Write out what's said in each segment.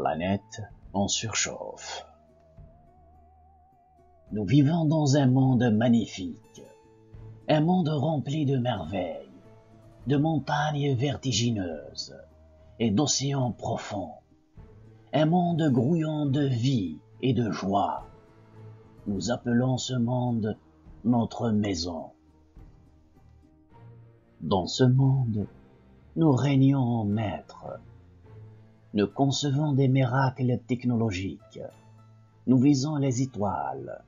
planète en surchauffe. Nous vivons dans un monde magnifique, un monde rempli de merveilles, de montagnes vertigineuses et d'océans profonds, un monde grouillant de vie et de joie. Nous appelons ce monde notre maison. Dans ce monde, nous régnons en maîtres. Nous concevons des miracles technologiques. Nous visons les étoiles.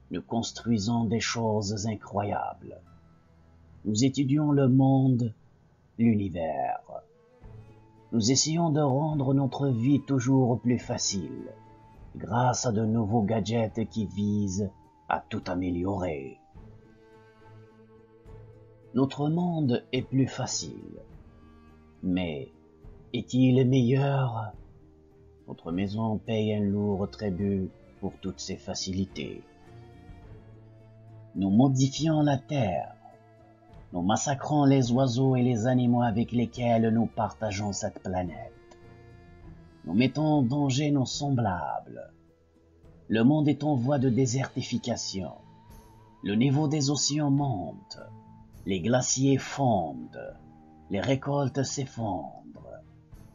Nous construisons des choses incroyables. Nous étudions le monde, l'univers. Nous essayons de rendre notre vie toujours plus facile, grâce à de nouveaux gadgets qui visent à tout améliorer. Notre monde est plus facile, mais est-il meilleur? Notre maison paye un lourd tribut pour toutes ces facilités. Nous modifions la terre. Nous massacrons les oiseaux et les animaux avec lesquels nous partageons cette planète. Nous mettons en danger nos semblables. Le monde est en voie de désertification. Le niveau des océans monte. Les glaciers fondent. Les récoltes s'effondrent.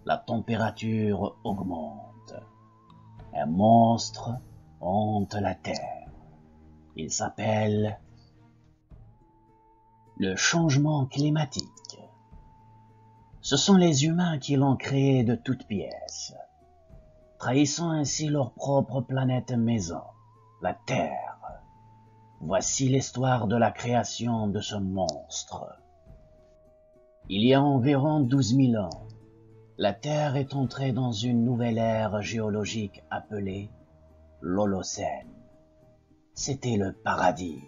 La température augmente. Un monstre hante la terre. Il s'appelle le changement climatique. Ce sont les humains qui l'ont créé de toutes pièces, trahissant ainsi leur propre planète maison, la Terre. Voici l'histoire de la création de ce monstre. Il y a environ 12 000 ans, la Terre est entrée dans une nouvelle ère géologique appelée l'Holocène. C'était le paradis.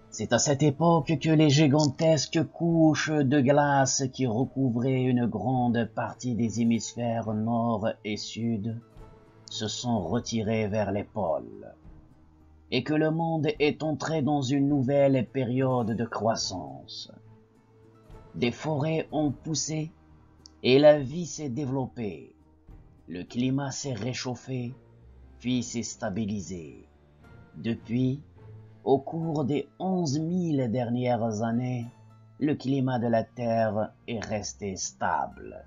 C'est à cette époque que les gigantesques couches de glace qui recouvraient une grande partie des hémisphères nord et sud se sont retirées vers les pôles, et que le monde est entré dans une nouvelle période de croissance. Des forêts ont poussé et la vie s'est développée. Le climat s'est réchauffé, puis s'est stabilisé. Depuis, au cours des 11 000 dernières années, le climat de la Terre est resté stable.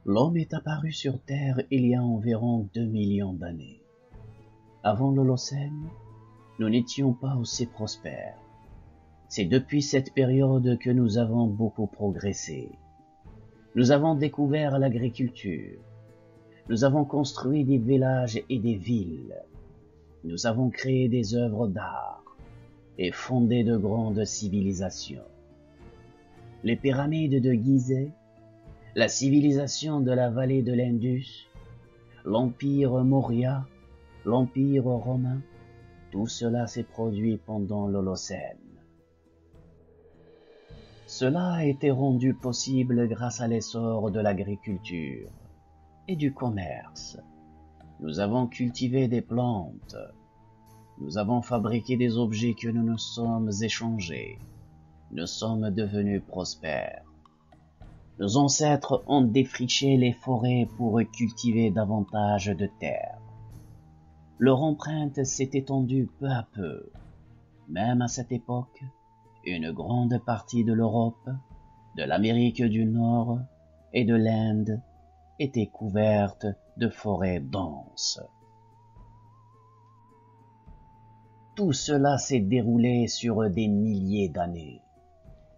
L'homme est apparu sur Terre il y a environ 2 millions d'années. Avant l'Holocène, nous n'étions pas aussi prospères. C'est depuis cette période que nous avons beaucoup progressé. Nous avons découvert l'agriculture. Nous avons construit des villages et des villes. Nous avons créé des œuvres d'art et fondé de grandes civilisations. Les pyramides de Gizeh, la civilisation de la vallée de l'Indus, l'empire Maurya, l'empire romain, tout cela s'est produit pendant l'Holocène. Cela a été rendu possible grâce à l'essor de l'agriculture et du commerce. Nous avons cultivé des plantes. Nous avons fabriqué des objets que nous nous sommes échangés. Nous sommes devenus prospères. Nos ancêtres ont défriché les forêts pour cultiver davantage de terre. Leur empreinte s'est étendue peu à peu. Même à cette époque, une grande partie de l'Europe, de l'Amérique du Nord et de l'Inde était couverte de forêts denses. Tout cela s'est déroulé sur des milliers d'années.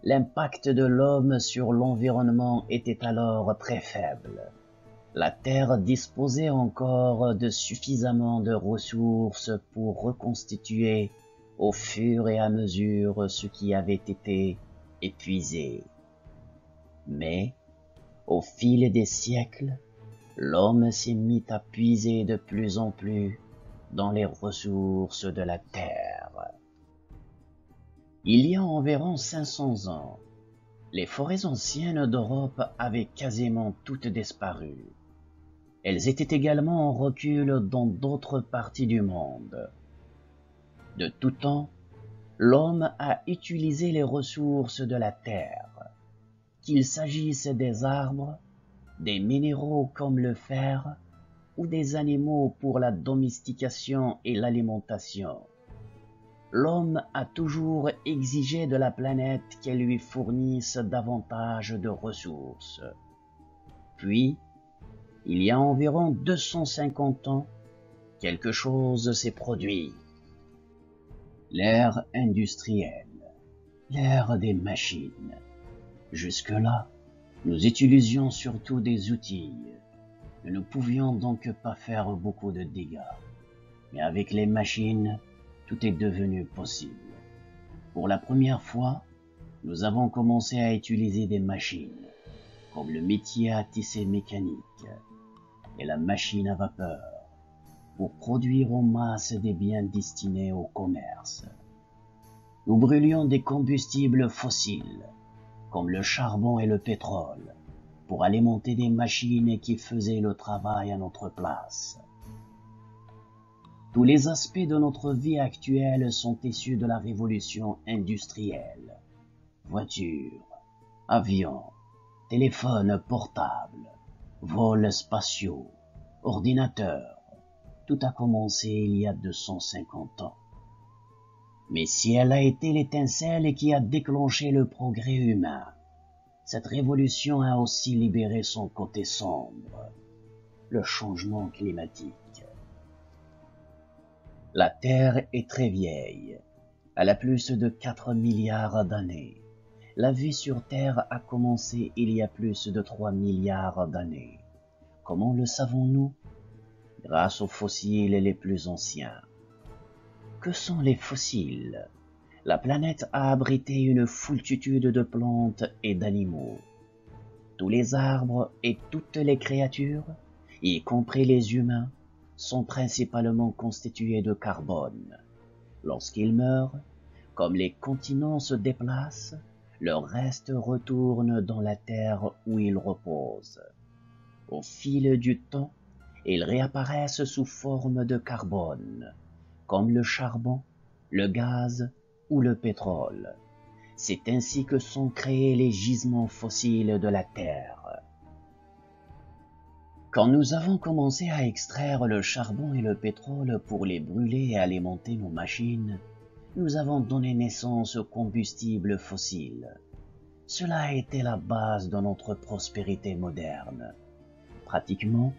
L'impact de l'homme sur l'environnement était alors très faible. La Terre disposait encore de suffisamment de ressources pour reconstituer au fur et à mesure ce qui avait été épuisé. Mais, au fil des siècles, l'homme s'est mis à puiser de plus en plus dans les ressources de la terre. Il y a environ 500 ans, les forêts anciennes d'Europe avaient quasiment toutes disparu. Elles étaient également en recul dans d'autres parties du monde. De tout temps, l'homme a utilisé les ressources de la terre, qu'il s'agisse des arbres, des minéraux comme le fer ou des animaux pour la domestication et l'alimentation. L'homme a toujours exigé de la planète qu'elle lui fournisse davantage de ressources. Puis, il y a environ 250 ans, quelque chose s'est produit. L'ère industrielle, l'ère des machines. Jusque-là, nous utilisions surtout des outils. Nous ne pouvions donc pas faire beaucoup de dégâts. Mais avec les machines, tout est devenu possible. Pour la première fois, nous avons commencé à utiliser des machines, comme le métier à tisser mécanique et la machine à vapeur, pour produire en masse des biens destinés au commerce. Nous brûlions des combustibles fossiles, comme le charbon et le pétrole, pour alimenter des machines qui faisaient le travail à notre place. Tous les aspects de notre vie actuelle sont issus de la révolution industrielle. Voitures, avions, téléphones portables, vols spatiaux, ordinateurs, tout a commencé il y a 250 ans. Mais si elle a été l'étincelle qui a déclenché le progrès humain, cette révolution a aussi libéré son côté sombre, le changement climatique. La Terre est très vieille. Elle a plus de 4 milliards d'années. La vie sur Terre a commencé il y a plus de 3 milliards d'années. Comment le savons-nous? Grâce aux fossiles les plus anciens. Que sont les fossiles? La planète a abrité une foultitude de plantes et d'animaux. Tous les arbres et toutes les créatures, y compris les humains, sont principalement constitués de carbone. Lorsqu'ils meurent, comme les continents se déplacent, leurs restes retournent dans la terre où ils reposent. Au fil du temps, ils réapparaissent sous forme de carbone, comme le charbon, le gaz ou le pétrole. C'est ainsi que sont créés les gisements fossiles de la Terre. Quand nous avons commencé à extraire le charbon et le pétrole pour les brûler et alimenter nos machines, nous avons donné naissance aux combustibles fossiles. Cela a été la base de notre prospérité moderne. Pratiquement,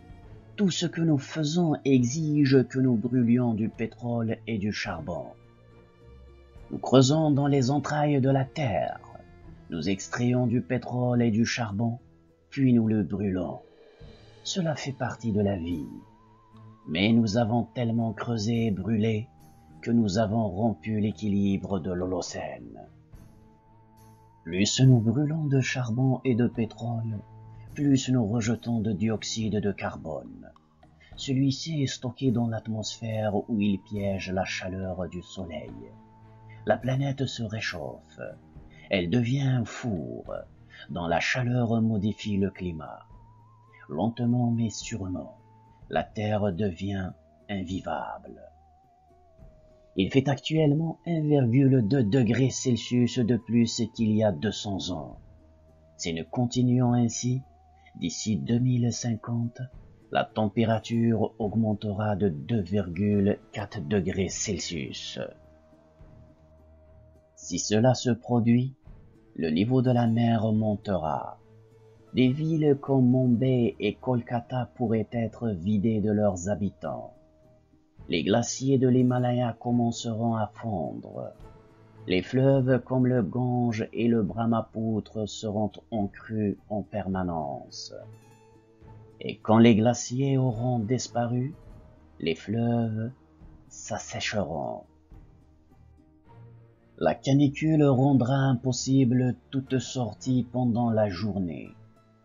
tout ce que nous faisons exige que nous brûlions du pétrole et du charbon. Nous creusons dans les entrailles de la terre, nous extrayons du pétrole et du charbon, puis nous le brûlons. Cela fait partie de la vie. Mais nous avons tellement creusé et brûlé que nous avons rompu l'équilibre de l'Holocène. Plus nous brûlons de charbon et de pétrole, plus nous rejetons de dioxyde de carbone. Celui-ci est stocké dans l'atmosphère où il piège la chaleur du soleil. La planète se réchauffe. Elle devient un four, dont la chaleur modifie le climat. Lentement mais sûrement, la Terre devient invivable. Il fait actuellement 1,2 degrés Celsius de plus qu'il y a 200 ans. Si nous continuons ainsi, d'ici 2050, la température augmentera de 2,4 degrés Celsius. Si cela se produit, le niveau de la mer montera. Des villes comme Mumbai et Kolkata pourraient être vidées de leurs habitants. Les glaciers de l'Himalaya commenceront à fondre. Les fleuves comme le Gange et le Brahmapoutre seront en crue en permanence. Et quand les glaciers auront disparu, les fleuves s'assécheront. La canicule rendra impossible toute sortie pendant la journée.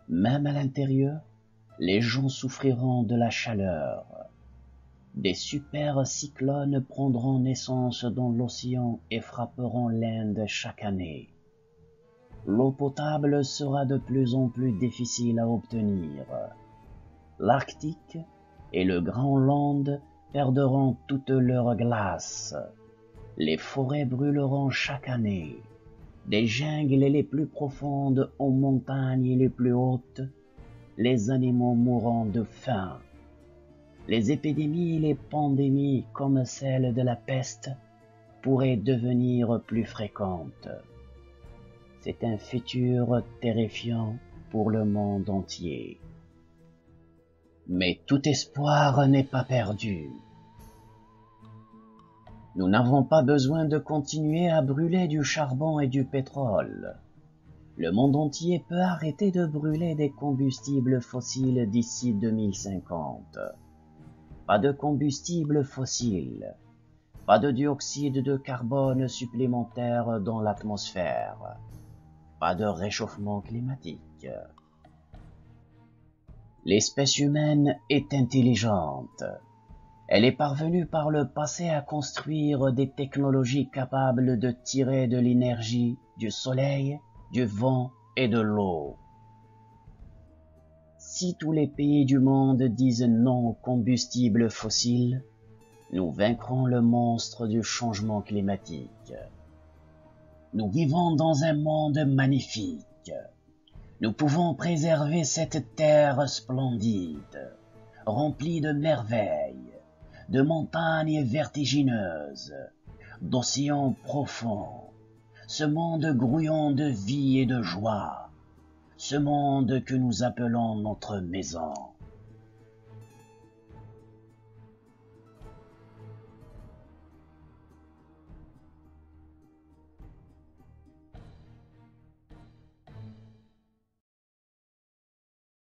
Même à l'intérieur, les gens souffriront de la chaleur. Des super cyclones prendront naissance dans l'océan et frapperont l'Inde chaque année. L'eau potable sera de plus en plus difficile à obtenir. L'Arctique et le Groenland perdront toute leur glace. Les forêts brûleront chaque année. Des jungles les plus profondes aux montagnes les plus hautes, les animaux mourant de faim. Les épidémies et les pandémies comme celle de la peste pourraient devenir plus fréquentes. C'est un futur terrifiant pour le monde entier. Mais tout espoir n'est pas perdu. Nous n'avons pas besoin de continuer à brûler du charbon et du pétrole. Le monde entier peut arrêter de brûler des combustibles fossiles d'ici 2050. Pas de combustibles fossiles, pas de dioxyde de carbone supplémentaire dans l'atmosphère, pas de réchauffement climatique. L'espèce humaine est intelligente. Elle est parvenue par le passé à construire des technologies capables de tirer de l'énergie du soleil, du vent et de l'eau. Si tous les pays du monde disent non aux combustibles fossiles, nous vaincrons le monstre du changement climatique. Nous vivons dans un monde magnifique. Nous pouvons préserver cette terre splendide, remplie de merveilles, de montagnes vertigineuses, d'océans profonds, ce monde grouillant de vie et de joie, ce monde que nous appelons notre maison.